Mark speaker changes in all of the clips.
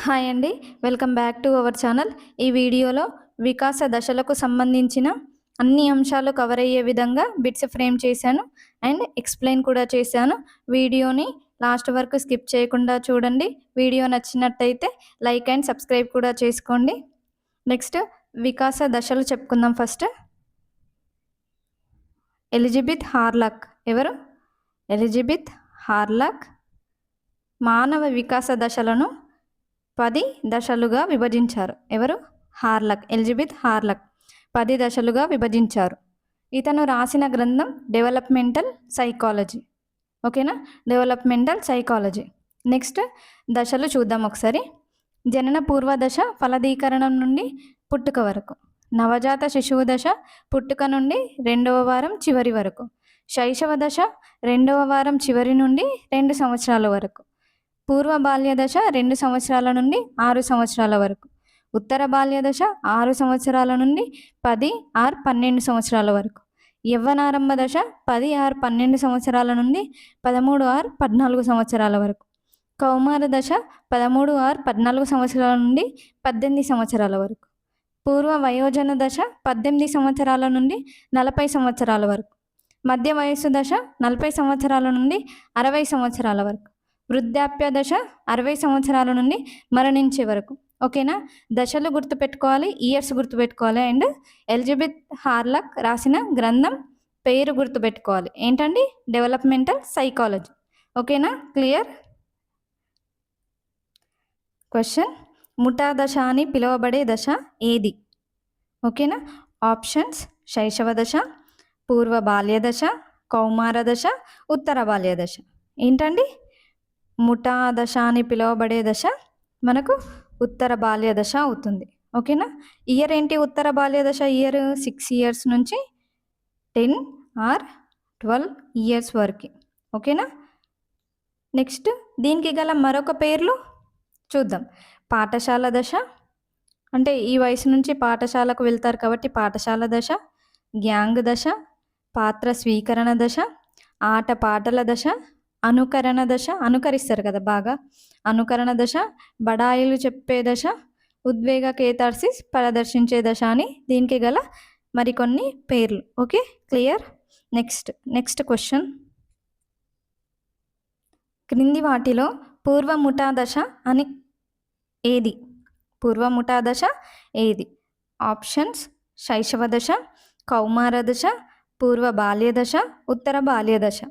Speaker 1: Hi అండి. Welcome back to our channel. ఈ వీడియోలో వికాస దశలకు సంబంధించిన అన్ని అంశాలు కవర్ అయ్యే విధంగా బిట్స్ ఫ్రేమ్ చేశాను అండ్ ఎక్స్ప్లెయిన్ కూడా చేశాను. వీడియోని లాస్ట్ వరకు స్కిప్ చేయకుండా చూడండి. వీడియో నచ్చినట్టయితే లైక్ అండ్ సబ్స్క్రైబ్ కూడా చేసుకోండి. నెక్స్ట్ వికాస దశలు చెప్పుకుందాం. First Elizabeth Hurlock. ఎవరు? ఎలిజబెత్ హార్లాక్ మానవ వికాస దశలను 10 దశలుగా విభజించారు. ఎవరు? హార్లాక్. ఎలిజబెత్ హార్లాక్ 10 దశలుగా విభజించారు. ఇతను రాసిన గ్రంథం డెవలప్మెంటల్ సైకాలజీ. ఓకేనా? Developmental psychology. నెక్స్ట్ దశలు చూద్దాం ఒకసారి. జనన పూర్వ దశ ఫలదీకరణం నుండి పుట్టుక వరకు. నవజాత శిశువు దశ పుట్టుక నుండి 2వ వారం చివరి వరకు. శైశవ దశ 2వ వారం చివరి నుండి 2 సంవత్సరాల వరకు. పూర్వ బాల్య దశ 2 సంవత్సరాల నుండి 6 సంవత్సరాల వరకు. ఉత్తర బాల్య దశ 6 సంవత్సరాల నుండి 10 ఆర్ 12 సంవత్సరాల వరకు. యవ్వనారంభ దశ 10 ఆర్ 12 సంవత్సరాల నుండి 13 ఆర్ 14 సంవత్సరాల వరకు. కౌమార దశ 13 ఆర్ 14 సంవత్సరాల నుండి 18 సంవత్సరాల వరకు. పూర్వ వయోజన దశ 18 సంవత్సరాల నుండి 40 సంవత్సరాల వరకు. మధ్య వయస్సు దశ 40 సంవత్సరాల నుండి 60 సంవత్సరాల వరకు. వృద్ధాప్య దశ 60 సంవత్సరాల నుండి మరణించే వరకు. ఓకేనా? దశలు గుర్తుపెట్టుకోవాలి, ఇయర్స్ గుర్తుపెట్టుకోవాలి అండ్ ఎలిజబెత్ హార్లాక్ రాసిన గ్రంథం పేరు గుర్తుపెట్టుకోవాలి. ఏంటండి? Developmental psychology. ఓకేనా? క్లియర్? క్వశ్చన్: ముఠా దశ అని పిలువబడే దశ ఏది? ఓకేనా? ఆప్షన్స్: శైశవ దశ, పూర్వ బాల్య దశ, కౌమార దశ, ఉత్తర బాల్య దశ. ఏంటండి? ముఠా దశ అని పిలువబడే దశ మనకు ఉత్తర బాల్య దశ అవుతుంది. ఓకేనా? ఇయర్ ఏంటి? ఉత్తర బాల్య దశ ఇయర్ 6 ఇయర్స్ నుంచి 10 ఆర్ 12 ఇయర్స్ వరకు. ఓకేనా? నెక్స్ట్ దీనికి గల మరొక పేర్లు చూద్దాం. పాఠశాల దశ అంటే ఈ వయసు నుంచి పాఠశాలకు వెళ్తారు కాబట్టి పాఠశాల దశ. గ్యాంగ్ దశ, పాత్ర స్వీకరణ దశ, ఆట పాటల దశ, అనుకరణ దశ, అనుకరిస్తారు కదా బాగా, అనుకరణ దశ, బడాయిలు చెప్పే దశ, ఉద్వేగ కేతార్సిస్ ప్రదర్శించే దశ అని దీనికి గల మరికొన్ని పేర్లు. Okay, clear? నెక్స్ట్ క్వశ్చన్: క్రింది వాటిలో పూర్వ ముఠా దశ అని ఏది? పూర్వ ముఠా దశ ఏది? ఆప్షన్స్: శైశవ దశ, కౌమార దశ, పూర్వ బాల్య దశ, ఉత్తర బాల్య దశ.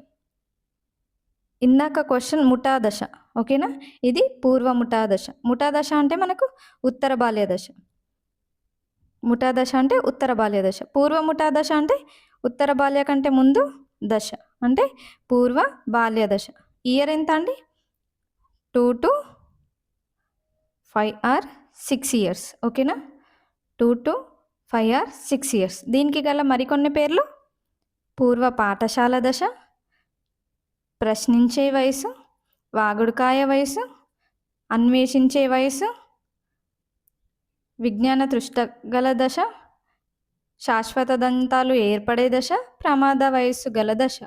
Speaker 1: ఇందాక క్వశ్చన్ ముఠా దశ. ఓకేనా? ఇది పూర్వ ముఠా దశ. ముఠా దశ అంటే మనకు ఉత్తర బాల్య దశ. ముఠా దశ అంటే ఉత్తర బాల్య దశ. పూర్వ ముఠా దశ అంటే ఉత్తర బాల్య కంటే ముందు దశ అంటే పూర్వ బాల్య దశ. ఇయర్ ఎంత అండి? 2 to 5 ఆర్ 6 ఇయర్స్. ఓకేనా? 2 to 5 ఆర్ 6 ఇయర్స్. దీనికి గల మరికొన్ని పేర్లు: పూర్వ పాఠశాల దశ, ప్రశ్నించే వయసు, వాగుడుకాయ వయసు, అన్వేషించే వయసు, విజ్ఞాన తృష్ట గల దశ, శాశ్వత దంతాలు ఏర్పడే దశ, ప్రమాద వయస్సు గల దశ.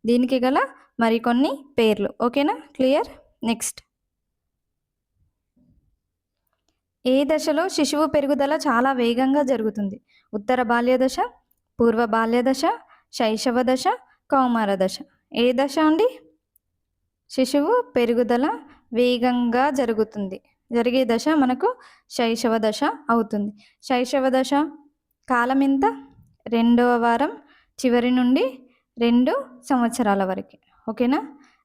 Speaker 1: దీనికి గల మరికొన్ని పేర్లు. ఓకేనా? క్లియర్? నెక్స్ట్: ఏ దశలో శిశువు పెరుగుదల చాలా వేగంగా జరుగుతుంది? ఉత్తర బాల్య దశ, పూర్వ బాల్య దశ, శైశవ దశ, కౌమార దశ. ఏ దశ అండి? శిశువు పెరుగుదల వేగంగా జరిగే దశ మనకు శైశవ దశ అవుతుంది. శైశవ దశ కాలం ఎంత? 2వ వారం చివరి నుండి 2 సంవత్సరాల వరకు. ఓకేనా?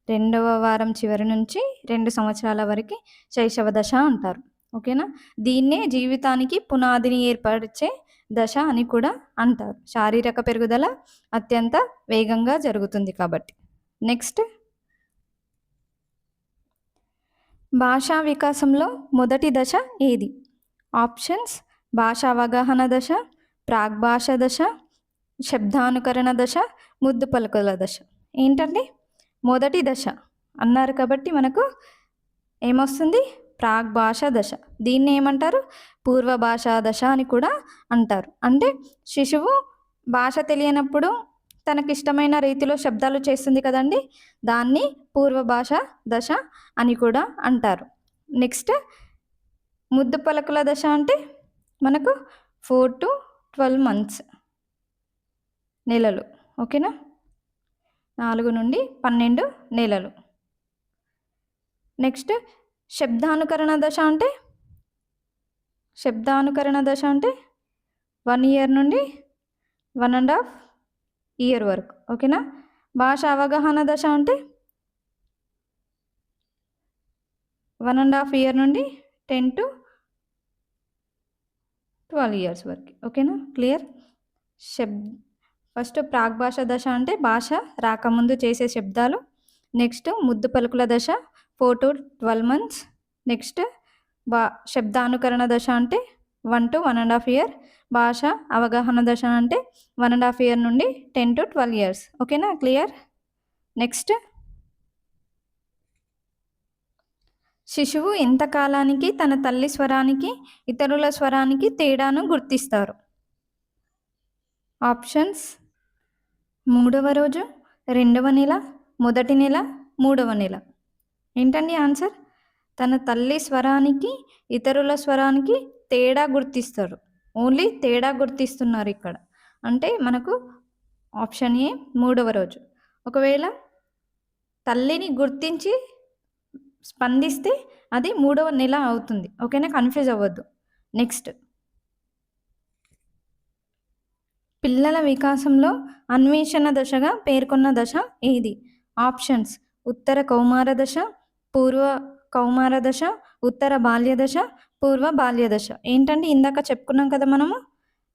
Speaker 1: 2వ వారం చివరి నుంచి 2 సంవత్సరాల వరకు శైశవ దశ అంటారు. ఓకేనా? దీన్నే జీవితానికి పునాదిని ఏర్పరిచే దశ అని కూడా అంటారు. శారీరక పెరుగుదల అత్యంత వేగంగా జరుగుతుంది కాబట్టి. నెక్స్ట్: భాషా వికాసంలో మొదటి దశ ఏది? ఆప్షన్స్: భాషా అవగాహన దశ, ప్రాగ్భాష దశ, శబ్దానుకరణ దశ, ముద్దు పలుకుల దశ. ఏంటండి? మొదటి దశ అన్నారు కాబట్టి మనకు ఏమొస్తుంది? ప్రాగ్భాష దశ. దీన్ని ఏమంటారు? పూర్వ భాషా దశ అని కూడా అంటారు. అంటే శిశువు భాష తెలియనప్పుడు తనకిష్టమైన రీతిలో శబ్దాలు చేస్తుంది కదండి, దాన్ని పూర్వ భాష దశ అని కూడా అంటారు. నెక్స్ట్ ముద్దు పలుకుల దశ అంటే మనకు 4 to 12 మంత్స్, నెలలు. ఓకేనా, 4 నుండి 12 నెలలు. నెక్స్ట్ శబ్దానుకరణ దశ అంటే 1 year నుండి 1.5 year వరకు. ఓకేనా, భాష అవగాహన దశ అంటే 1.5 year నుండి 10 to 12 years వరకు. ఓకేనా, క్లియర్. ఫస్ట్ ప్రాగ్భాష దశ అంటే భాష రాకముందు చేసే శబ్దాలు. నెక్స్ట్ ముద్దు పలుకుల దశ 4 to 12 months. నెక్స్ట్ శబ్దానుకరణ దశ అంటే 1 to 1.5 year. భాష అవగాహన దశ అంటే 1.5 year నుండి 10 to 12 years. ఓకేనా, క్లియర్. నెక్స్ట్ శిశువు ఎంతకాలానికి తన తల్లి స్వరానికి ఇతరుల స్వరానికి తేడాను గుర్తిస్తారు? ఆప్షన్స్: 3వ రోజు, 2వ నెల, 1వ నెల, 3వ నెల. ఏంటండి ఆన్సర్? తన తల్లి స్వరానికి ఇతరుల స్వరానికి తేడా గుర్తిస్తారు. ఓన్లీ తేడా గుర్తిస్తున్నారు ఇక్కడ. అంటే మనకు ఆప్షన్ ఏ 3వ రోజు. ఒకవేళ తల్లిని గుర్తించి స్పందిస్తే అది 3వ నెల అవుతుంది. ఓకేనా, కన్ఫ్యూజ్ అవ్వద్దు. నెక్స్ట్ పిల్లల వికాసంలో అన్వేషణ దశగా పేర్కొన్న దశ ఏది? ఆప్షన్స్: ఉత్తర కౌమార దశ, పూర్వ కౌమార దశ, ఉత్తర బాల్య దశ, పూర్వ బాల్య దశ. ఏంటండి ఇందాక చెప్పుకున్నాం కదా మనము,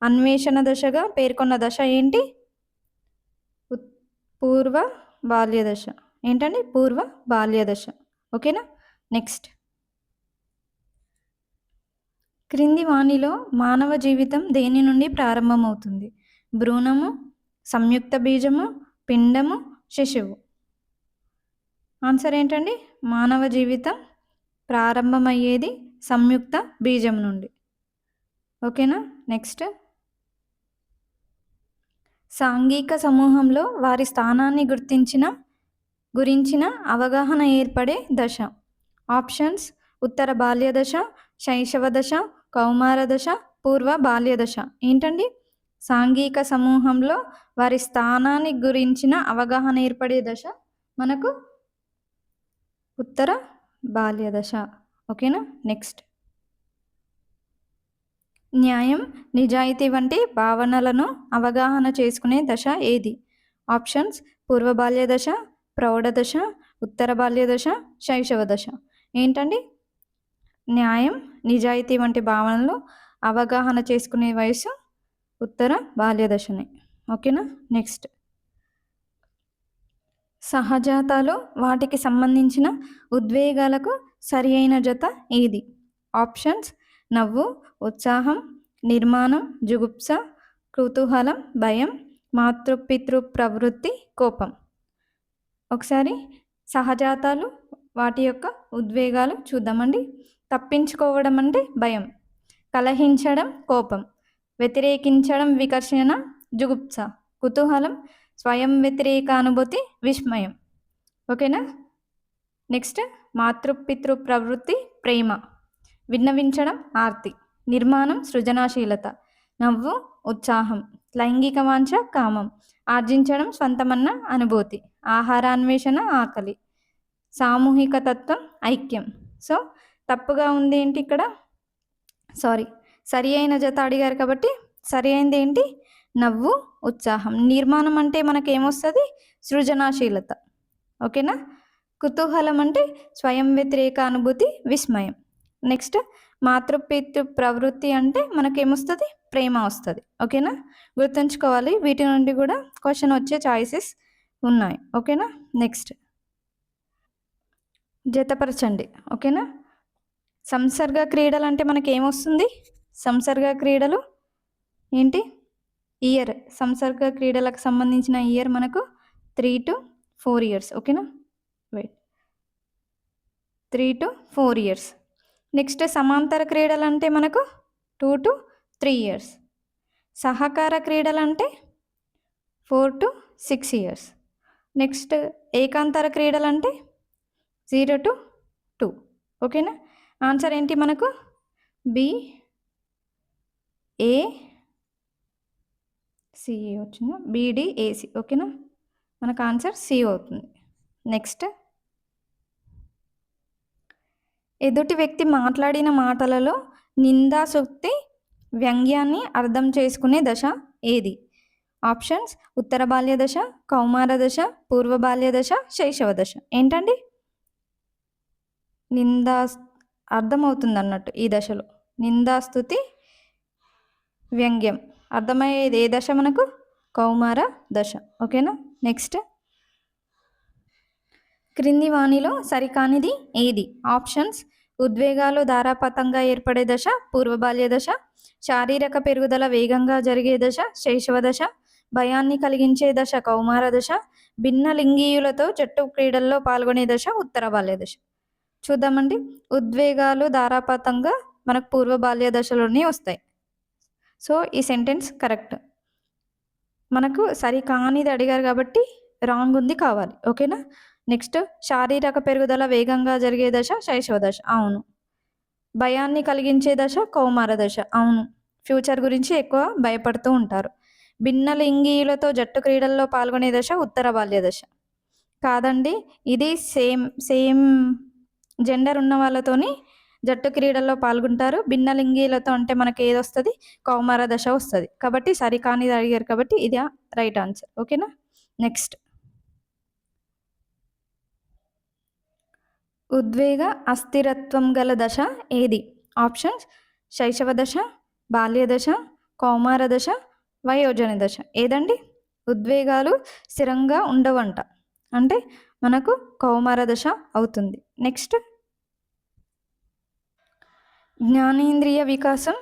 Speaker 1: అన్వేషణ దశగా పేర్కొన్న దశ ఏంటి? పూర్వ బాల్య దశ. ఏంటండి? పూర్వ బాల్య దశ. ఓకేనా. నెక్స్ట్, క్రింది వాణిలో మానవ జీవితం దేని నుండి ప్రారంభమవుతుంది? భ్రూణము, సంయుక్త బీజము, పిండము, శిశువు. ఆన్సర్ ఏంటండి? మానవ జీవితం ప్రారంభమయ్యేది సంయుక్త బీజం నుండి. ఓకేనా. నెక్స్ట్, సాంఘిక సమూహంలో వారి స్థానాన్ని గురించిన అవగాహన ఏర్పడే దశ. ఆప్షన్స్: ఉత్తర బాల్య దశ, శైశవ దశ, కౌమార దశ, పూర్వ బాల్య దశ. ఏంటండి? సాంఘిక సమూహంలో వారి స్థానాన్ని గురించిన అవగాహన ఏర్పడే దశ మనకు ఉత్తర బాల్య దశ. ఓకేనా. నెక్స్ట్, న్యాయం, నిజాయితీ వంటి భావనలను అవగాహన చేసుకునే దశ ఏది? ఆప్షన్స్: పూర్వ బాల్య దశ, ప్రౌఢ దశ, ఉత్తర బాల్య దశ, శైశవ దశ. ఏంటండి? న్యాయం, నిజాయితీ వంటి భావనలు అవగాహన చేసుకునే వయసు ఉత్తర బాల్య దశనే. ఓకేనా. నెక్స్ట్, సహజాతాలు వాటికి సంబంధించిన ఉద్వేగాలకు సరి అయిన జత ఏది? ఆప్షన్స్: నవ్వు, ఉత్సాహం, నిర్మాణం, జుగుప్స, కుతూహలం, భయం, మాతృపితృ ప్రవృత్తి, కోపం. ఒకసారి సహజాతాలు వాటి యొక్క ఉద్వేగాలు చూద్దామండి. తప్పించుకోవడం అంటే భయం, కలహించడం కోపం, వ్యతిరేకించడం వికర్షణ జుగుప్స, కుతూహలం స్వయం వ్యతిరేక అనుభూతి విస్మయం. ఓకేనా. నెక్స్ట్, మాతృపితృ ప్రవృత్తి ప్రేమ, విన్నవించడం ఆర్తి, నిర్మాణం సృజనాశీలత, నవ్వు ఉత్సాహం, లైంగిక వాంఛ కామం, ఆర్జించడం స్వంతమన్న అనుభూతి, ఆహారాన్వేషణ ఆకలి, సామూహిక తత్వం ఐక్యం. సో తప్పుగా ఉంది ఏంటి ఇక్కడ? సరి అయిన జత అడిగారు కాబట్టి సరి అయింది ఏంటి? నవ్వు ఉత్సాహం. నిర్మాణం అంటే మనకేమొస్తుంది? సృజనాశీలత. ఓకేనా. కుతూహలం అంటే స్వయం వ్యతిరేక అనుభూతి విస్మయం. నెక్స్ట్, మాతృపితృ ప్రవృత్తి అంటే మనకేమొస్తుంది? ప్రేమ వస్తుంది. ఓకేనా. గుర్తుంచుకోవాలి, వీటి నుండి కూడా క్వశ్చన్ వచ్చే ఛాయిసెస్ ఉన్నాయి. ఓకేనా. నెక్స్ట్, జతపరచండి. ఓకేనా. సంసర్గ క్రీడలు అంటే మనకేమొస్తుంది? సంసర్గ క్రీడలు ఏంటి? ఇయర్. సంసర్గ క్రీడలకు సంబంధించిన ఇయర్ మనకు 3 to 4 years. ఓకేనా. 3 to 4 years. నెక్స్ట్, సమాంతర క్రీడలు అంటే మనకు 2 to 3 years. సహకార క్రీడలు అంటే 4 to 6 years. నెక్స్ట్, ఏకాంతర క్రీడలు అంటే 0 to 2. ఓకేనా. ఆన్సర్ ఏంటి మనకు? బి ఏ సిఈ వచ్చిందా, బిడిఏసి. ఓకేనా, మనకు ఆన్సర్ సి అవుతుంది. నెక్స్ట్, ఎదుటి వ్యక్తి మాట్లాడిన మాటలలో నిందాసూక్తి వ్యంగ్యాన్ని అర్థం చేసుకునే దశ ఏది? ఆప్షన్స్: ఉత్తర బాల్య దశ, కౌమార దశ, పూర్వ బాల్య దశ, శైశవ దశ. ఏంటండి? నిందా అర్థమవుతుంది అన్నట్టు ఈ దశలో నిందాస్తుతి వ్యంగ్యం అర్థమయ్యేది ఏ దశ మనకు? కౌమార దశ. ఓకేనా. నెక్స్ట్, క్రింది వాణిలో సరికానిది ఏది? ఆప్షన్స్: ఉద్వేగాలు ధారాపాతంగా ఏర్పడే దశ పూర్వ బాల్య దశ, శారీరక పెరుగుదల వేగంగా జరిగే దశ శైశవ దశ, భయాన్ని కలిగించే దశ కౌమార దశ, భిన్న లింగీయులతో జట్టు క్రీడల్లో పాల్గొనే దశ ఉత్తర బాల్య దశ. చూద్దామండి. ఉద్వేగాలు ధారాపాతంగా మనకు పూర్వ బాల్య దశలోనే వస్తాయి. సో ఈ సెంటెన్స్ కరెక్ట్. మనకు సరికానిది అడిగారు కాబట్టి రాంగ్ ఉంది కావాలి. ఓకేనా. నెక్స్ట్, శారీరక పెరుగుదల వేగంగా జరిగే దశ శైశవ దశ. అవును. భయాన్ని కలిగించే దశ కౌమార దశ. అవును. ఫ్యూచర్ గురించి ఎక్కువ భయపడుతూ ఉంటారు. భిన్న లింగీయులతో జట్టు క్రీడల్లో పాల్గొనే దశ ఉత్తర బాల్య దశ. కాదండి, ఇది సేమ్ జెండర్ ఉన్న వాళ్ళతోని జట్టు క్రీడల్లో పాల్గొంటారు. భిన్న లింగీలతో అంటే మనకి ఏది వస్తుంది? కౌమార దశ వస్తుంది. కాబట్టి సరికానిది అడిగారు కాబట్టి ఇది రైట్ ఆన్సర్. ఓకేనా. నెక్స్ట్, ఉద్వేగ అస్థిరత్వం గల దశ ఏది? ఆప్షన్స్: శైశవ దశ, బాల్య దశ, కౌమార దశ, వయోజన దశ. ఏదండి? ఉద్వేగాలు స్థిరంగా ఉండవంట అంటే మనకు కౌమార దశ అవుతుంది. నెక్స్ట్, జ్ఞానేంద్రియ వికాసం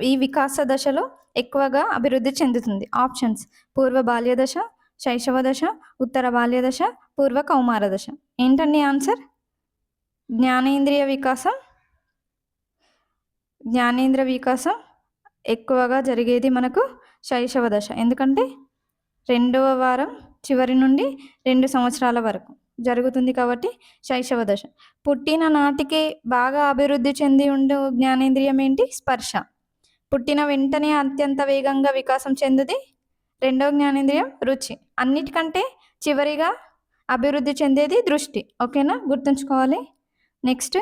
Speaker 1: ఈ వికాస దశలో ఎక్కువగా అభివృద్ధి చెందుతుంది. ఆప్షన్స్: పూర్వ బాల్య దశ, శైశవ దశ, ఉత్తర బాల్య దశ, పూర్వ కౌమార దశ. ఏంటండి ఆన్సర్? జ్ఞానేంద్రియ వికాసం ఎక్కువగా జరిగేది మనకు శైశవ దశ. ఎందుకంటే 2వ వారం చివరి నుండి 2 సంవత్సరాల వరకు జరుగుతుంది కాబట్టి శైశవ దశ. పుట్టిన నాటికే బాగా అభివృద్ధి చెంది ఉండే జ్ఞానేంద్రియం ఏంటి? స్పర్శ. పుట్టిన వెంటనే అత్యంత వేగంగా వికాసం చెందింది 2వ జ్ఞానేంద్రియం రుచి. అన్నిటికంటే చివరిగా అభివృద్ధి చెందేది దృష్టి. ఓకేనా, గుర్తుంచుకోవాలి. నెక్స్ట్,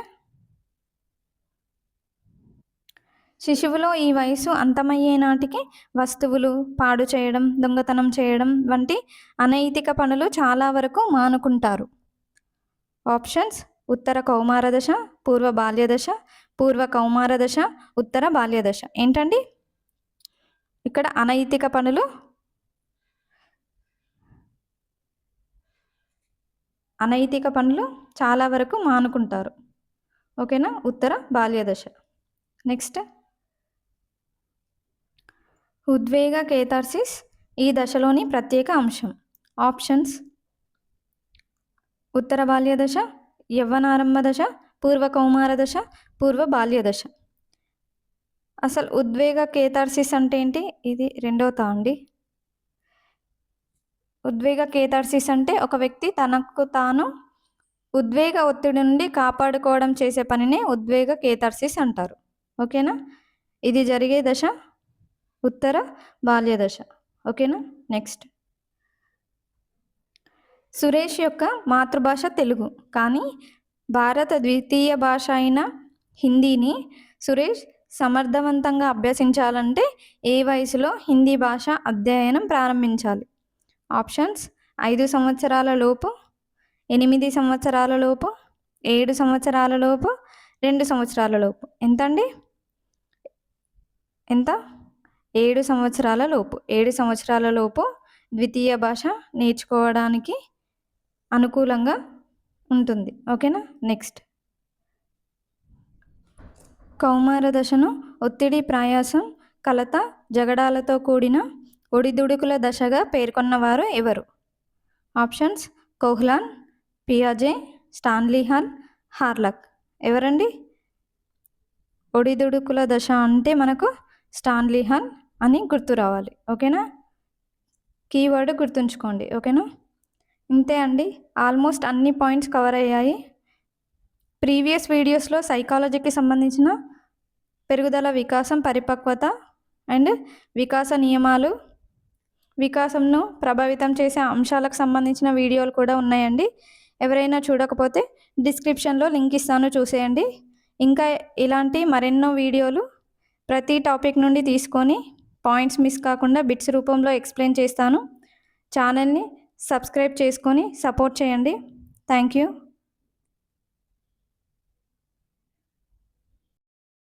Speaker 1: శిశువులో ఈ వయసు అంతమయ్యే నాటికి వస్తువులు పాడు చేయడం, దొంగతనం చేయడం వంటి అనైతిక పనులు చాలా వరకు మానుకుంటారు. ఆప్షన్స్: ఉత్తర కౌమార దశ, పూర్వ బాల్య దశ, పూర్వ కౌమార దశ, ఉత్తర బాల్య దశ. ఏంటండి ఇక్కడ అనైతిక పనులు చాలా వరకు మానుకుంటారు. ఓకేనా, ఉత్తర బాల్య దశ. నెక్స్ట్, ఉద్వేగ కేతార్సిస్ ఈ దశలోని ప్రత్యేక అంశం. ఆప్షన్స్: ఉత్తర బాల్య దశ, యవ్వనారంభ దశ, పూర్వ కౌమార దశ, పూర్వ బాల్య దశ. అసలు ఉద్వేగ కేతార్సిస్ అంటే ఏంటి? ఇది 2వ అండి. ఉద్వేగ కేతార్సిస్ అంటే ఒక వ్యక్తి తనకు తాను ఉద్వేగ ఒత్తిడి నుండి కాపాడుకోవడం చేసే పనినే ఉద్వేగ కేతార్సిస్ అంటారు. ఓకేనా. ఇది జరిగే దశ ఉత్తర బాల్య దశ. ఓకేనా. నెక్స్ట్, సురేష్ యొక్క మాతృభాష తెలుగు, కానీ భారత ద్వితీయ భాష అయిన హిందీని సురేష్ సమర్థవంతంగా అభ్యసించాలంటే ఏ వయసులో హిందీ భాష అధ్యయనం ప్రారంభించాలి? ఆప్షన్స్: 5 సంవత్సరాల లోపు, 8 సంవత్సరాల లోపు, 7 సంవత్సరాల లోపు, 2 సంవత్సరాల లోపు. ఎంత? 7 సంవత్సరాల లోపు. 7 సంవత్సరాల లోపు ద్వితీయ భాష నేర్చుకోవడానికి అనుకూలంగా ఉంటుంది. ఓకేనా. నెక్స్ట్, కౌమార దశను ఒత్తిడి, ప్రయాసం, కలత, జగడాలతో కూడిన ఒడిదుడుకుల దశగా పేర్కొన్నవారు ఎవరు? ఆప్షన్స్: కోహ్లాన్, పియాజే, స్టాన్లీ హాల్, హార్లాక్. ఎవరండి? ఒడిదుడుకుల దశ అంటే మనకు స్టాన్లీ హాల్ అని గుర్తు రావాలి. ఓకేనా, కీవర్డ్ గుర్తుంచుకోండి. ఓకేనా. ఇంతే అండి, ఆల్మోస్ట్ అన్ని పాయింట్స్ కవర్ అయ్యాయి. ప్రీవియస్ వీడియోస్లో సైకాలజీకి సంబంధించిన పెరుగుదల, వికాసం, పరిపక్వత అండ్ వికాస నియమాలు, వికాసంను ప్రభావితం చేసే అంశాలకు సంబంధించిన వీడియోలు కూడా ఉన్నాయండి. ఎవరైనా చూడకపోతే డిస్క్రిప్షన్లో లింక్ ఇస్తాను, చూసేయండి. ఇంకా ఇలాంటి మరెన్నో వీడియోలు ప్రతి టాపిక్ నుండి తీసుకొని పాయింట్స్ మిస్ కాకుండా బిట్స్ రూపంలో ఎక్స్ప్లెయిన్ చేస్తాను. ఛానల్ని సబ్స్క్రైబ్ చేసుకొని సపోర్ట్ చేయండి. Thank you.